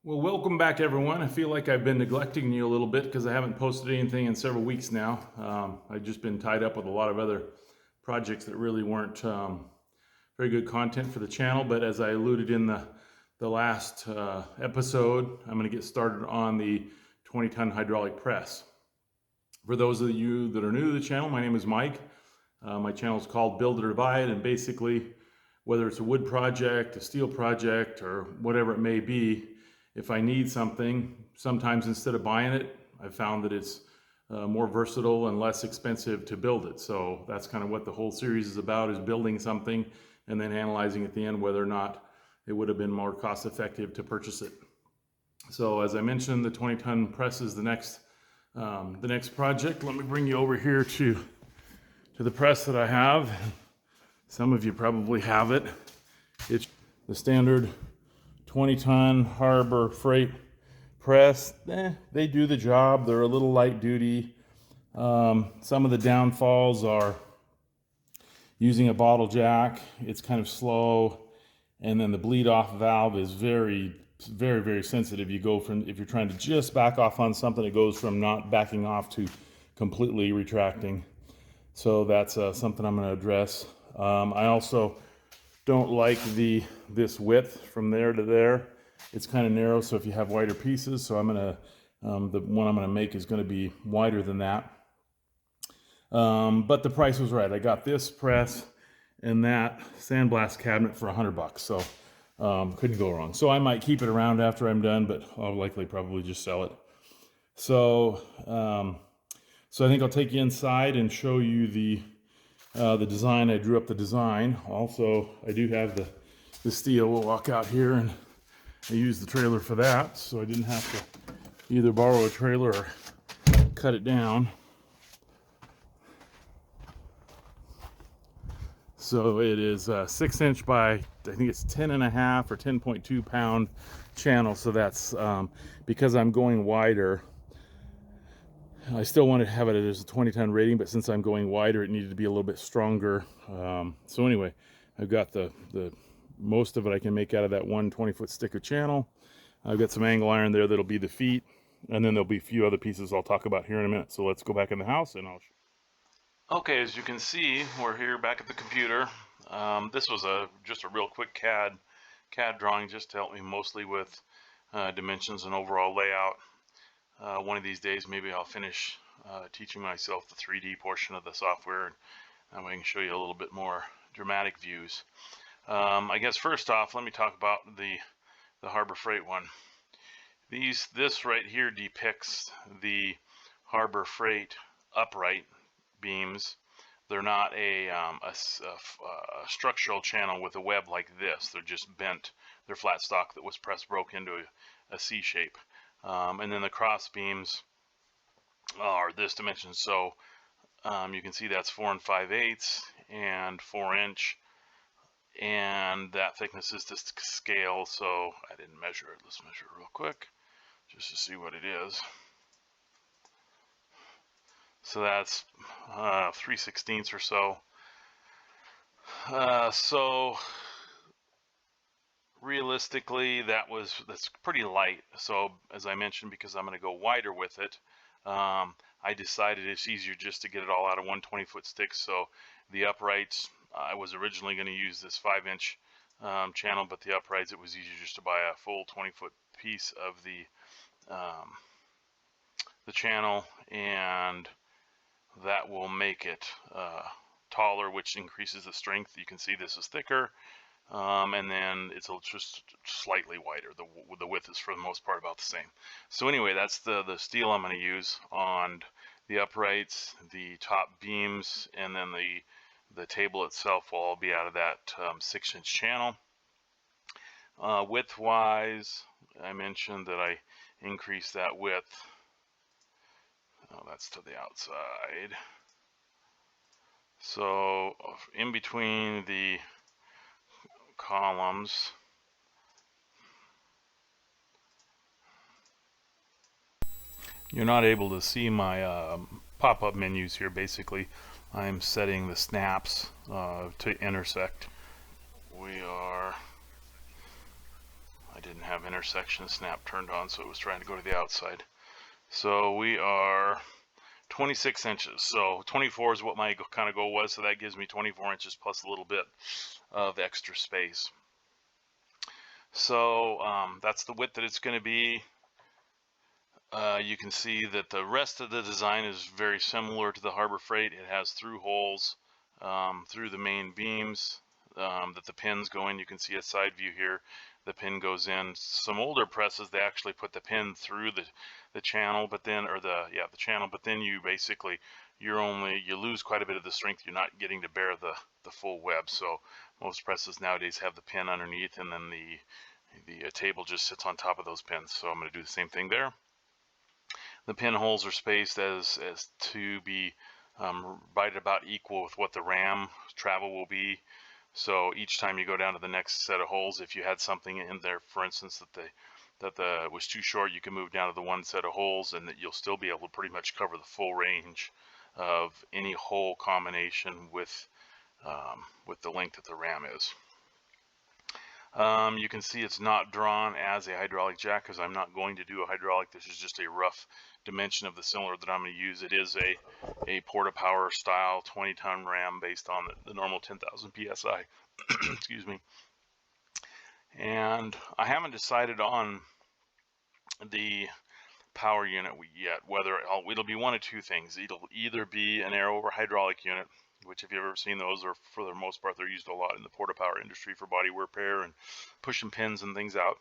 Well, welcome back, everyone. I feel like I've been neglecting you a little bit because I haven't posted anything in several weeks now. I've just been tied up with a lot of other projects that really weren't very good content for the channel. But as I alluded in the last episode, I'm going to get started on the 20-ton hydraulic press. For those of you that are new to the channel, my name is Mike. My channel is called Build or Divide, and basically, whether it's a wood project, a steel project, or whatever it may be, if I need something, sometimes instead of buying it, I've found that it's more versatile and less expensive to build it. So that's kind of what the whole series is about, is building something and then analyzing at the end whether or not it would have been more cost effective to purchase it. So as I mentioned, the 20-ton press is the next project. Let me bring you over here to the press that I have. Some of you probably have it. It's the standard 20-ton Harbor Freight press. They do the job. They're a little light duty. Some of the downfalls are using a bottle jack. It's kind of slow, and then the bleed off valve is very, very sensitive. You go from, if you're trying to just back off on something, it goes from not backing off to completely retracting. So that's something I'm going to address. I also don't like this width from there to there. It's kind of narrow, so if you have wider pieces, so I'm gonna the one I'm gonna make is gonna be wider than that. But the price was right. I got this press and that sandblast cabinet for $100, so couldn't go wrong. So I might keep it around after I'm done, but I'll likely probably just sell it. So I think I'll take you inside and show you the design. I drew up the design. Also, I do have the steel. We'll walk out here, and I used the trailer for that, so I didn't have to either borrow a trailer or cut it down. So it is 6-inch by, I think it's 10.5 or 10.2 pound channel. So that's because I'm going wider. I still want to have it as a 20-ton rating, but since I'm going wider, it needed to be a little bit stronger. So anyway, I've got the most of it I can make out of that one 20-foot stick of channel. I've got some angle iron there that'll be the feet, and then there'll be a few other pieces I'll talk about here in a minute. So let's go back in the house and I'll show. Okay, as you can see, we're here back at the computer. This was just a real quick CAD drawing just to help me mostly with dimensions and overall layout. One of these days, maybe I'll finish teaching myself the 3D portion of the software, and I can show you a little bit more dramatic views. I guess first off, let me talk about the Harbor Freight one. This right here depicts the Harbor Freight upright beams. They're not a structural channel with a web like this. They're just bent. They're flat stock that was press broke into a C shape. And then the cross beams are this dimension. So you can see that's 4 5/8 and 4-inch, and that thickness is to scale. So I didn't measure it. Let's measure it real quick just to see what it is. So that's 3/16 or so. So realistically, that's pretty light. So as I mentioned, because I'm going to go wider with it, I decided it's easier just to get it all out of one 20-foot stick. So the uprights, I was originally going to use this 5-inch channel, but the uprights, it was easier just to buy a full 20-foot piece of the channel, and that will make it taller, which increases the strength. You can see this is thicker. And then it's just slightly wider. The width is for the most part about the same. So anyway, that's the steel I'm going to use on the uprights, the top beams, and then the table itself will all be out of that 6-inch channel. Width-wise, I mentioned that I increased that width. Oh, that's to the outside. So in between the columns, you're not able to see my pop-up menus here. Basically, I'm setting the snaps to intersect. I didn't have intersection snap turned on, so it was trying to go to the outside. So we are 26 inches. So 24 is what my kind of goal was, so that gives me 24 inches plus a little bit of extra space. So that's the width that it's going to be. You can see that the rest of the design is very similar to the Harbor Freight. It has through holes through the main beams that the pins go in. You can see a side view here. The pin goes in. Some older presses, they actually put the pin through the channel, but then, or the channel, but then you basically, you lose quite a bit of the strength. You're not getting to bear the full web. So most presses nowadays have the pin underneath, and then the table just sits on top of those pins. So I'm going to do the same thing there. The pinholes are spaced as to be right about equal with what the ram travel will be. So each time you go down to the next set of holes, if you had something in there, for instance, that was too short, you can move down to the one set of holes, and that you'll still be able to pretty much cover the full range of any hole combination with the length that the ram is. You can see it's not drawn as a hydraulic jack because I'm not going to do a hydraulic. This is just a rough dimension of the cylinder that I'm going to use. It is a Porta-Power style 20-ton ram based on the normal 10,000 psi. Excuse me. And I haven't decided on the power unit yet, whether it'll be one of two things. It'll either be an air over hydraulic unit, which if you've ever seen those, are for the most part, they're used a lot in the Porta-Power industry for body repair and pushing pins and things out.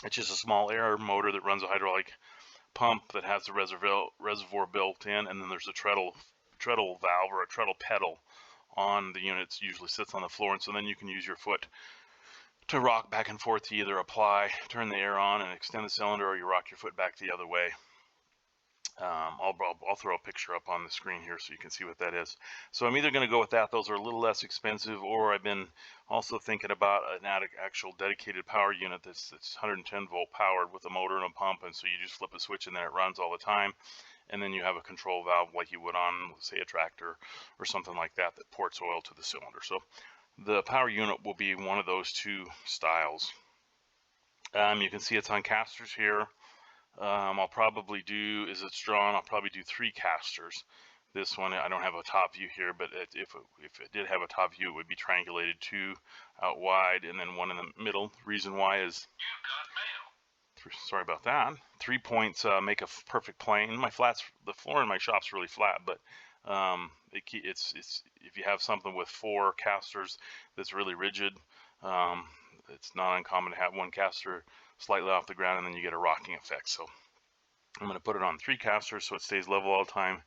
It's just a small air motor that runs a hydraulic pump that has the reservoir built in, and then there's a treadle valve or a treadle pedal on the unit. It usually sits on the floor, and so then you can use your foot to rock back and forth to either turn the air on and extend the cylinder, or you rock your foot back the other way. I'll throw a picture up on the screen here so you can see what that is. So I'm either going to go with that. Those are a little less expensive, or I've been also thinking about an actual dedicated power unit that's 110 volt powered with a motor and a pump, and so you just flip a switch and then it runs all the time, and then you have a control valve like you would on, say, a tractor or something like that that ports oil to the cylinder. So the power unit will be one of those two styles. You can see it's on casters here. I'll probably do, as it's drawn, I'll probably do 3 casters. This one, I don't have a top view here, but if it did have a top view, it would be triangulated, 2 out wide and then 1 in the middle. The reason why is, sorry about that, 3 points make a perfect plane. The floor in my shop's really flat, but it's if you have something with 4 casters that's really rigid, it's not uncommon to have 1 caster slightly off the ground, and then you get a rocking effect. So I'm going to put it on 3 casters so it stays level all the time.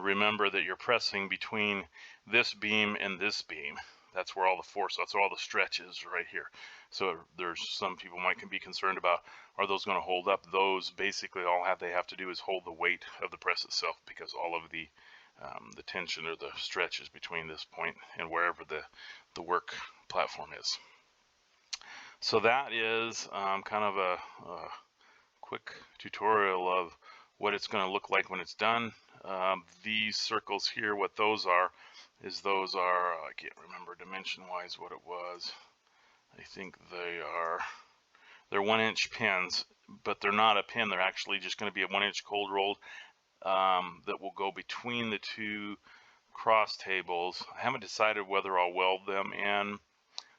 Remember that you're pressing between this beam and this beam. That's where all the force, that's where all the stretch is, right here. So there's some people might be concerned about, are those going to hold up? Those basically all they have to do is hold the weight of the press itself, because all of the tension or the stretch is between this point and wherever the work platform is. So that is kind of a quick tutorial of what it's going to look like when it's done. These circles here, what those are, I can't remember dimension-wise what it was. I think they're 1-inch pins, but they're not a pin. They're actually just going to be a 1-inch cold rolled that will go between the 2 cross tables. I haven't decided whether I'll weld them in.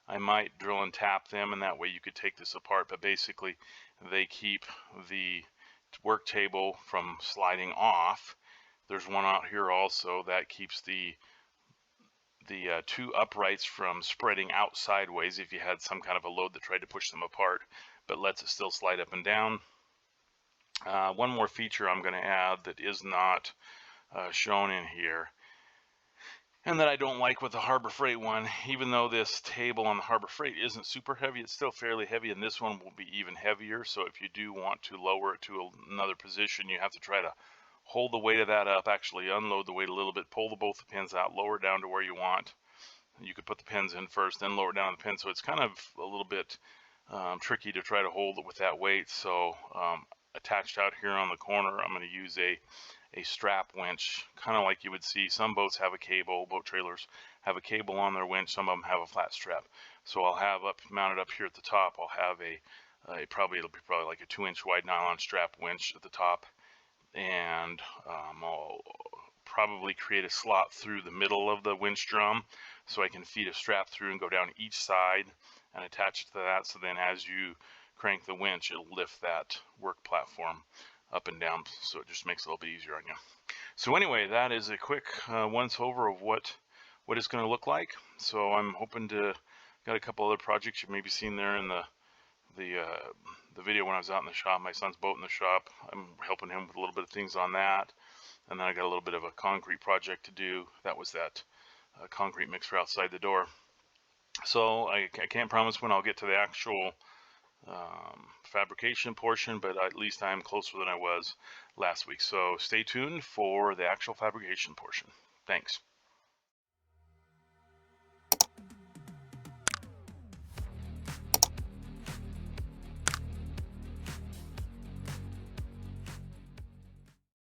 I might drill and tap them, and that way you could take this apart, but basically they keep the work table from sliding off. There's one out here also that keeps the 2 uprights from spreading out sideways if you had some kind of a load that tried to push them apart, but lets it still slide up and down. One more feature I'm going to add that is not shown in here, and that I don't like with the Harbor Freight one. Even though this table on the Harbor Freight isn't super heavy, it's still fairly heavy, and this one will be even heavier. So if you do want to lower it to another position, you have to try to hold the weight of that up, actually unload the weight a little bit, pull both the pins out, lower it down to where you want. You could put the pins in first, then lower it down the pin. So it's kind of a little bit tricky to try to hold it with that weight. So attached out here on the corner, I'm going to use a strap winch, kind of like you would see some boats have a cable. Boat trailers have a cable on their winch. Some of them have a flat strap. So I'll have mounted up here at the top, I'll have It'll be probably like a 2-inch wide nylon strap winch at the top, and I'll probably create a slot through the middle of the winch drum so I can feed a strap through and go down each side and attach it to that, so then as you crank the winch, it'll lift that work platform up and down, so it just makes it a little bit easier on you. So anyway, that is a quick once over of what it's going to look like. So I'm hoping to got a couple other projects you maybe seen there in the video when I was out in the shop. My son's boat in the shop. I'm helping him with a little bit of things on that. And then I got a little bit of a concrete project to do. That was that concrete mixer outside the door. So I can't promise when I'll get to the actual fabrication portion, but at least I'm closer than I was last week. So stay tuned for the actual fabrication portion. Thanks.